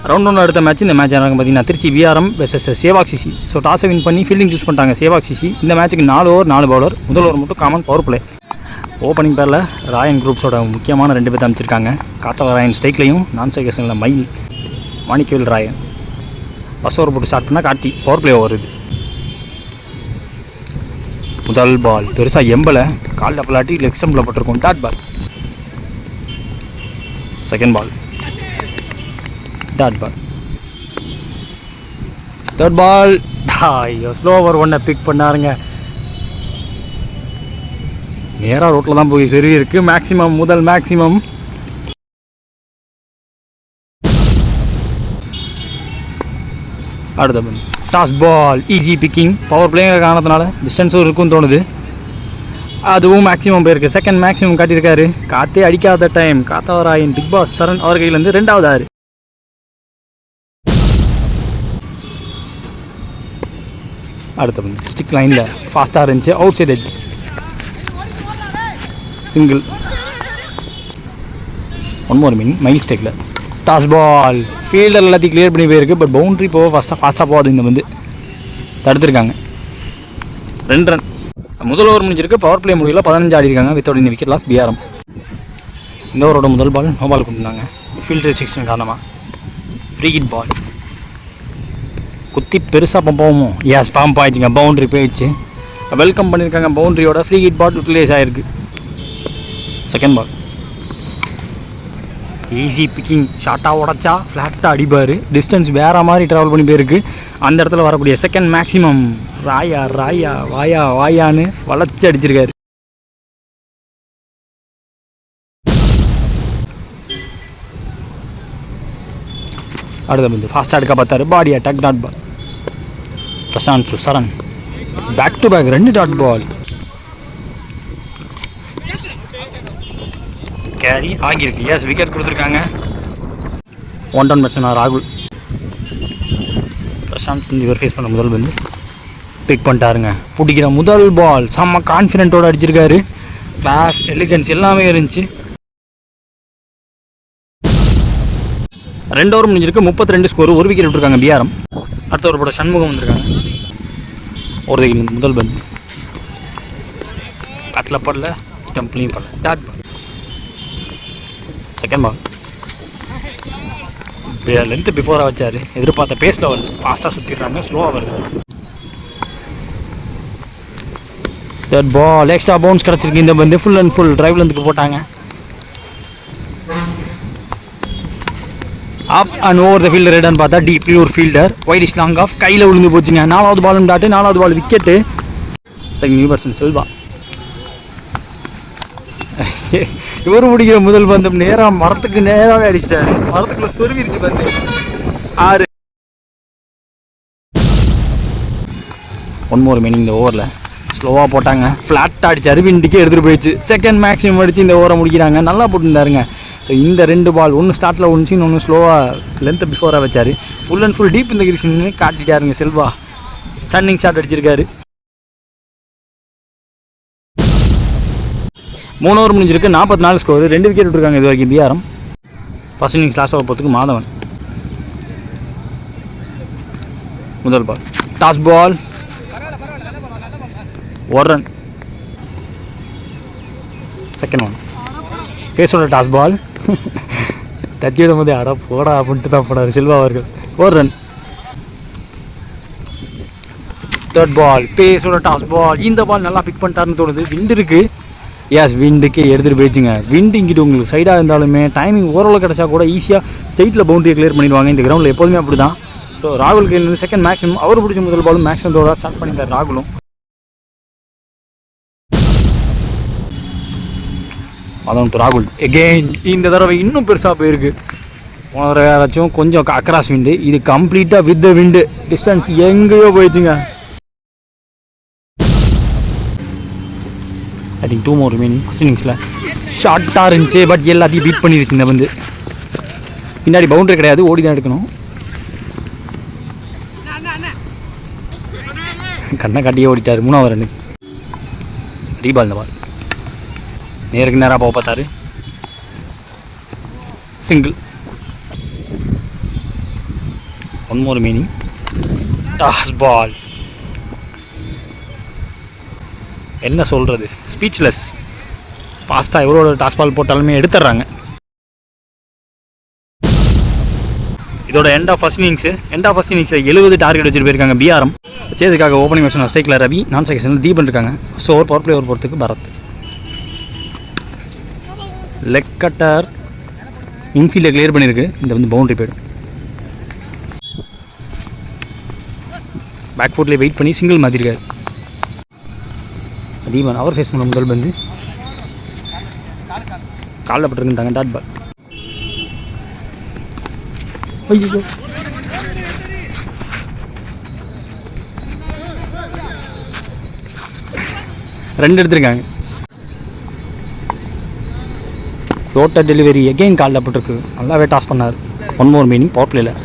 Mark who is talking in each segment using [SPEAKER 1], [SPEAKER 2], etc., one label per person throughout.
[SPEAKER 1] Round ஒன்று அடுத்த match. இந்த மேட்ச் எனக்கு பார்த்தீங்கன்னா Trichy VRM versus Sehwag CC. So டாஸை வின் பண்ணி ஃபீல்டிங் சூஸ் பண்ணிட்டாங்க சேவாக் சிசி. இந்த மேட்ச்சுக்கு 4 ஓவர் 4 பவுலர். முதல் ஓவர் மட்டும் காமன் பவர் பிளே. ஓப்பனிங் பேரில் ராயன் குரூப்ஸோட முக்கியமான 2 பேர் அமைச்சிருக்காங்க. காத்தவ ராயன் ஸ்ட்ரைக்லையும் நான் ஸ்ட்ரைக்கர்ஸில் மயில் மாணிக்கவேல் ராயன். ஃபர்ஸ்ட் ஓவர் போட்டு ஸ்டார்ட் பண்ணால் காட்டி பவர் பிளே ஓவர். இது முதல் பால் பெருசாக எம்பலை காலில் பலாட்டி லெக் ஸ்டம்பில் போட்டிருக்கும். Dot ball. Second ball dot ball. Third ball ஐயோ ஸ்லோ ஓவர் 1 பிக் பண்ணாருங்க. நேராக ரோட்டில் தான் போய் சரி இருக்குது. மேக்ஸிமம் முதல் மேக்ஸிமம். அடுத்த ball toss ball easy picking. Power playing காரணத்தினால டிஸ்டன்ஸும் இருக்குன்னு தோணுது. அதுவும் மேக்ஸிமம் போயிருக்கு. செகண்ட் மேக்ஸிமம் காட்டியிருக்காரு. காற்றே அடிக்காத டைம். காத்தவராயின் பிக் பாஸ் சரண் அவர் கையிலேருந்து 2வது 6. அடுத்த பால் ஸ்டிக் லைனில் ஃபாஸ்ட்டாக இருந்துச்சு. Outside edge single. One more mile ஸ்டேக்கில் டாஸ் பால். ஃபீல்டர் எல்லாத்தையும் கிளியர் பண்ணி போயிருக்கு. பட் பவுண்ட்ரி போக ஃபாஸ்ட்டாக போகாது. இந்த வந்து தடுத்துருக்காங்க. 2 ரன். முதல் ஓவர் முடிஞ்சிருக்கு. பவர் பிளே முடியல. 15 ஆடிருக்காங்க. வித்தவுட் இந்த விக்கெட் லாஸ் பிஆர்எம். இந்த ஓவரோட முதல் பால் நோ பால் கொடுத்துருந்தாங்க. ஃபீல்ட் ரெஸ்ட்ரிக்ஷன் காரணமாக ஃப்ரீ ஹிட் பால். குத்தி பெருசாக பம்பாவும் பம்ப் ஆயிடுச்சுங்க. பவுண்ட்ரி போயிடுச்சு. வெல்கம் பண்ணியிருக்காங்க. பவுண்ட்ரியோட ஃப்ரீ ஹிட் பால் யூட்டிலைஸ் ஆகிருக்கு. Second ball easy picking. ஷார்ட்டாக உடச்சா ஃப்ளாட்டாக அடிப்பார். டிஸ்டன்ஸ் வேறு மாதிரி ட்ராவல் பண்ணி போயிருக்கு. அந்த இடத்துல வரக்கூடிய செகண்ட் மேக்ஸிமம் ராயா ராயா வாயா வாயான்னு வளைச்சி அடிச்சிருக்காரு. அடுத்த வந்து ஃபாஸ்ட்டாக எடுக்க பார்த்தாரு. Body attack dot ball. Prashanth Charan back to back 2 dot ball. Carry ஆகியிருக்கு. எஸ் விக்கெட் கொடுத்துருக்காங்க. 1 ரன் பேட்ஸ்மேன் ராகுல். பிரசாந்த் இவர் ஃபேஸ் பண்ண முதல் வந்து பிக் பண்ணிட்டாருங்க. பிடிக்கிற முதல் பால் செம்ம கான்ஃபிடென்ட்டோடு அடிச்சிருக்காரு. கிளாஸ் எலிகன்ஸ் எல்லாமே இருந்துச்சு. 2 ஓவர் முடிஞ்சிருக்கு. 32 ஸ்கோர். 1 விக்கெட் விட்டுருக்காங்க பிஆர்எம். அடுத்த ஓவர் போட சண்முகம் வந்திருக்காங்க. ஒரு விக்கெட் முதல் பந்து கட்டில் படல ஸ்டம்ப்லையும் படல. Dot ball. Second ball length பிஃபோராக வச்சார். எதிர்பார்த்த பேஸில் வந்து ஃபாஸ்ட்டாக சுற்றிடுறாங்க. ஸ்லோவாக வருது. தேர்ட் பால் எக்ஸ்ட்ரா பவுன்ஸ் கிடச்சிருக்கு. இந்த வந்து ஃபுல் அண்ட் ஃபுல் டிரைவ் லென்த்துக்கு போட்டாங்க. Up and over the fielder ரெடான்னு பார்த்தா டி பியூர் fielder. Wide is long off கையில் விழுந்து போச்சுங்க. 4வது பாலும் டாட்டு. 4வது பால் விக்கெட்டு. New batsman Selva. இவர் முடிக்கிற முதல் பந்து நேராக மரத்துக்கு நேராகவே அடிச்சிட்டாரு. மரத்துக்குள்ள சொருவிருச்சு பந்து. 6. 1 மோர் மீனிங். இந்த ஓவரில் ஸ்லோவாக போட்டாங்க. ஃப்ளாட்டாக அடிச்சாரு. விண்டுக்கே எடுத்துகிட்டு போயிடுச்சு. செகண்ட் மேக்ஸிமம் அடித்து இந்த ஓவரை முடிக்கிறாங்க. நல்லா போட்டுருந்தாருங்க. ஸோ இந்த 2 பால் ஒன்று ஸ்டார்ட்டில் ஒன்று இன்னொன்று ஸ்லோவாக லென்த்தை பிஃபோராக வச்சார். ஃபுல் அண்ட் ஃபுல் டீப் இந்த கிரிக்ஷன் காட்டிட்டாருங்க. செல்வா ஸ்டன்னிங் ஷாட் அடிச்சிருக்காரு. 3 ஓவர் முடிஞ்சிருக்கு. 44 ஸ்கோர். 2 விக்கெட் விட்டுருக்காங்க இது வரைக்கும் BRM. First innings last over போகிறதுக்கு மாதவன். முதல் ball toss ball 1 run. Second one பேஸோட டாஸ் பால் தட்டி விடும் போதே அட போடா அப்படின்ட்டு தான் போடாரு செல்வா அவர்கள். 1 ரன். தேர்ட் பால் பேஸோட டாஸ் பால். இந்த பால் நல்லா பிக் பண்ணிட்டாருன்னு தோணுது. விண்டு இருக்குது. எஸ் விண்டுக்கே எடுத்துகிட்டு போயிடுச்சுங்க. விண்டு இங்கிட்டு உங்களுக்கு சைடாக இருந்தாலுமே டைமிங் ஓரளவு கிடச்சா கூட ஈஸியாக ஸ்ட்ரைட்டில் பவுண்டரியை கிளியர் பண்ணிடுவாங்க. இந்த கிரவுண்டில் எப்போதுமே அப்படி தான். ஸோ ராகுல் கையிலேருந்து செகண்ட் மேக்ஸிமம் அவர் பிடிச்ச முதல் பாலும் மேக்ஸிமத்தோட ஸ்டார்ட் பண்ணியிருந்தார் ராகுலும். அதான் ராகுல் எகெயின் இந்த தடவை இன்னும் பெருசாக போயிருக்கு. போன தடவை யாராச்சும் கொஞ்சம் அக்ராஸ் விண்டு. இது கம்ப்ளீட்டாக வித் த விண்டு. டிஸ்டன்ஸ் எங்கேயோ போயிடுச்சுங்க. I think 2 more remaining. First இன்னிங்ஸில் ஷார்ட்டாக இருந்துச்சு. பட் எல்லாத்தையும் பீட் பண்ணிருச்சு. இந்த வந்து பின்னாடி பவுண்டரி கிடையாது. ஓடி தான் எடுக்கணும். கண்ணை காட்டியே ஓடிட்டார். 3வது ரன்னு. ரீபால். இந்த பால் நேருக்கு நேராக போக பார்த்தாரு. Single. One more meaning toss ball. என்ன சொல்கிறது, ஸ்பீச்லெஸ். ஃபாஸ்ட்டாக எவ்வளோ டாஸ் பால் போட்டாலுமே எடுத்துடுறாங்க. இதோட எண்ட் ஆஃப் ஃபர்ஸ்ட் இன்னிங்ஸில் 70 டார்கெட் வச்சுட்டு போயிருக்காங்க பிஆர்எம். சேதுக்காக ஓப்பனிங் வெர்ஷன் ஸ்ட்ரைக்கில் ரவி, நான் செகஷனில் தீபன் இருக்காங்க. So over power play over போகிறதுக்கு பரத். லெக் கட்டர் இன்ஃபீல்டை கிளியர் பண்ணியிருக்கு. இந்த வந்து பவுண்டரி போய்டும். பேக் ஃபுட்லேயே வெயிட் பண்ணி சிங்கிள் மாற்றிருக்காரு தீபன். அவர் ஃபேஸ் பண்ண முதல் பந்து காலில் பட்டிருக்குன்றாங்க. Dot ball. ஐயோ, ரெண்டு எடுத்திருக்காங்க. டோட்டல் டெலிவரி எகெயின் காலில் பட்டிருக்கு. நல்லாவே டாஸ் பண்ணார். ஒன் மோர் மீனிங் பவர் பிளேயில்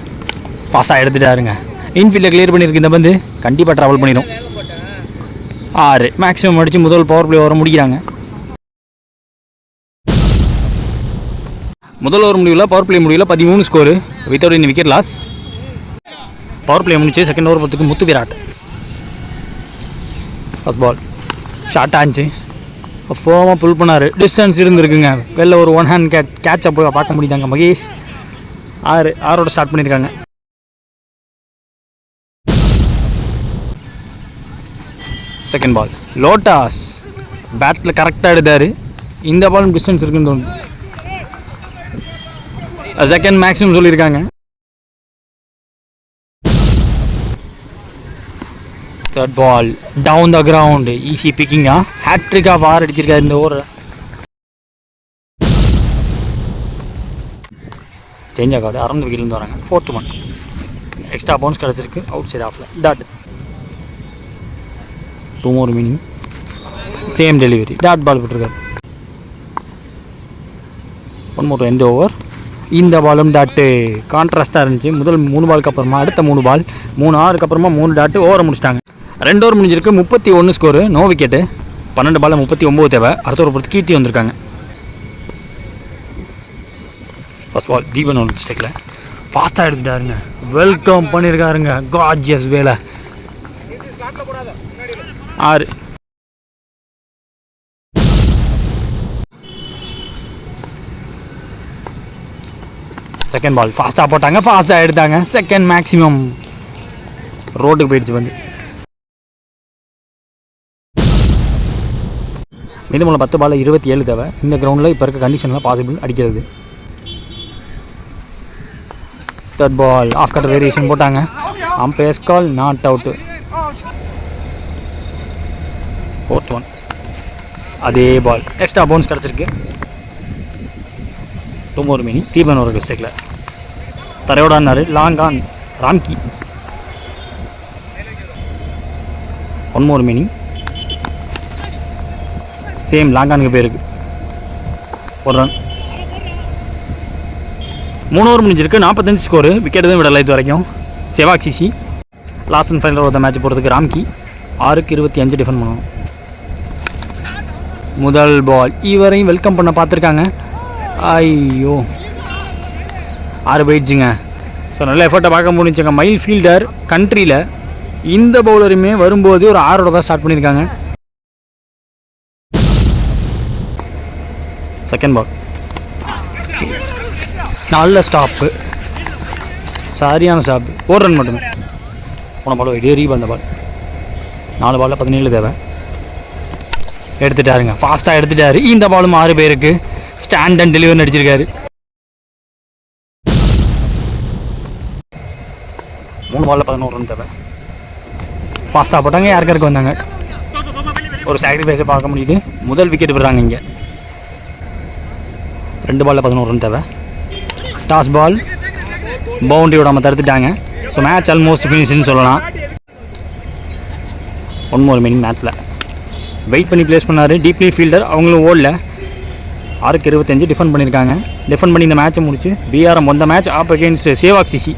[SPEAKER 1] பாஸாக எடுத்துட்டாருங்க. இன்ஃபீல்டை கிளியர் பண்ணியிருக்கு. இந்த பந்து கண்டிப்பாக ட்ராவல் பண்ணிடும். 6 மேக்ஸிமம் அடித்து முதல் பவர் பிளே ஓவரை முடிக்கிறாங்க. முதல் ஓவர் முடிவில் பவர் பிளே முடிவில் 13 score without in wicket loss. Power play முடிச்சு செகண்ட் ஓவர் போகிறதுக்கு Muthu Virat. First ball short ஆச்சு. ஃபோமாக புல் பண்ணார். டிஸ்டன்ஸ் இருந்துருக்குங்க. வெளில ஒரு ஒன் ஹேண்ட் கேட்ச் அப்போ பார்க்க முடியுதாங்க. மகேஷ் 6 ஸ்டார்ட் பண்ணியிருக்காங்க. செகண்ட் பால் லோட்டாஸ் பேட்டில் கரெக்டாக எடுத்தார். இந்த பாலும் டிஸ்டன்ஸ் இருக்குன்னு தோணுது. செகண்ட் மேக்ஸிமம் சொல்லியிருக்காங்க. Third ball down the ground. Easy பிக்கிங்கா. ஹேட்ரிக்காக வார் அடிச்சிருக்காரு இந்த ஓவர். சேஞ்ச் ஆகாது. 6 விக்கெட்லேருந்து வராங்க. 4th ஒன் எக்ஸ்ட்ரா பவுன்ஸ் கிடச்சிருக்கு. அவுட் சைட் ஆஃபில் dot. 2 more meaning same delivery. Dot ball போட்டிருக்காரு. 1 மோர் எந்த ஓவர். இந்த பாலும் டாட்டு கான்ட்ராஸ்டாக இருந்துச்சு. முதல் 3 பாலுக்கு அப்புறமா அடுத்த 3 பால் 3 ஆறுக்கு அப்புறமா 3 டாட்டு ஓவரை முடிச்சிட்டாங்க. 2 ஓவர் முடிஞ்சிருக்கு. 31 ஸ்கோரு. No wicket. 12 பாலில் 39 தேவை. அடுத்த ஓவர் பொறுத்து கீர்த்தி வந்திருக்காங்க. ஃபர்ஸ்ட் பால் தீபன் ஒரு மிஸ்டேக்கில் ஃபாஸ்ட்டாக எடுத்துட்டாருங்க. வெல்கம் பண்ணியிருக்காருங்க. கார்ஜியஸ் வேலை. 6 செகண்ட் பால் ஃபாஸ்ட்டாக போட்டாங்க. ஃபாஸ்ட்டாக எடுத்தாங்க. செகண்ட் மேக்ஸிமம் ரோட்டுக்கு போயிடுச்சு வந்து. மீதமுள்ள 10 பால் 27 தேவை. இந்த கிரவுண்டில் இப்போ இருக்க கண்டிஷனில் பாசிபிள் அடிக்கிறது. Third ball off cutter variation போட்டாங்க. Umpires call not out. 4th one அதே பால் எக்ஸ்ட்ரா பவுன்ஸ் கிடச்சிருக்கு. 2 மோர் மீனிங் தீபன் ஒரு மிஸ்டேக்கில் தரையோடான்னாரு. Long on Ramki. 1 more meaning same லாங்கானுக்கு பேருக்கு. ஒரு ரன். 3 ஓவர் முடிஞ்சிருக்கு. 45 ஸ்கோரு. விக்கெட் தான் விடலை இது வரைக்கும். Sehwag CC last and final over match போகிறதுக்கு ராம்கி 6க்கு 25 டிஃபன் பண்ணணும். முதல் பால் இவரையும் வெல்கம் பண்ண பார்த்துருக்காங்க. ஐயோ 6 போயிடுச்சுங்க. ஸோ நல்ல எஃபர்ட்டை பார்க்க முடிஞ்சுங்க. மைல் ஃபீல்டர் கண்ட்ரியில் இந்த பவுலருமே வரும்போது ஒரு 6ஓட தான் ஸ்டார்ட் பண்ணியிருக்காங்க. செகண்ட் பால் நல்ல ஸ்டாப்பு. சரியான ஸ்டாப்பு. 1 ரன் மட்டுமே. போன பால் இதே ரீபால். அந்த பால் 4 பாலில் 17 தேவை. எடுத்துட்டாருங்க. ஃபாஸ்ட்டாக எடுத்துட்டாரு. இந்த பாலும் 6 பேருக்கு ஸ்டாண்ட் அண்ட் டெலிவரி அடிச்சிருக்காரு. 3 பாலில் 11 ரன் தேவை. ஃபாஸ்ட்டாக போட்டாங்க. யாருக்காருக்கு வந்தாங்க. ஒரு சாக்ரிஃபைஸை பார்க்க முடியுது. முதல் விக்கெட் விடுறாங்க இங்கே. 2 பாலில் 11 ரன் தேவை. டாஸ் பால் பவுண்டரியோட நம்ம தடுத்துட்டாங்க. ஸோ மேட்ச் ஆல்மோஸ்ட் ஃபினிஷ்னு சொல்லலாம். 1 மோர் மீனிங் மேட்ச்சில் வெயிட் பண்ணி ப்ளேஸ் பண்ணார். டீப்லி ஃபீல்டர் அவங்களும் ஓடல. 6க்கு 25 டிஃபெண்ட் பண்ணியிருக்காங்க. டிஃபெண்ட் பண்ணி இந்த மேட்ச்சை முடிச்சு பிஆர்எம் வந்த match of against Sehwag CC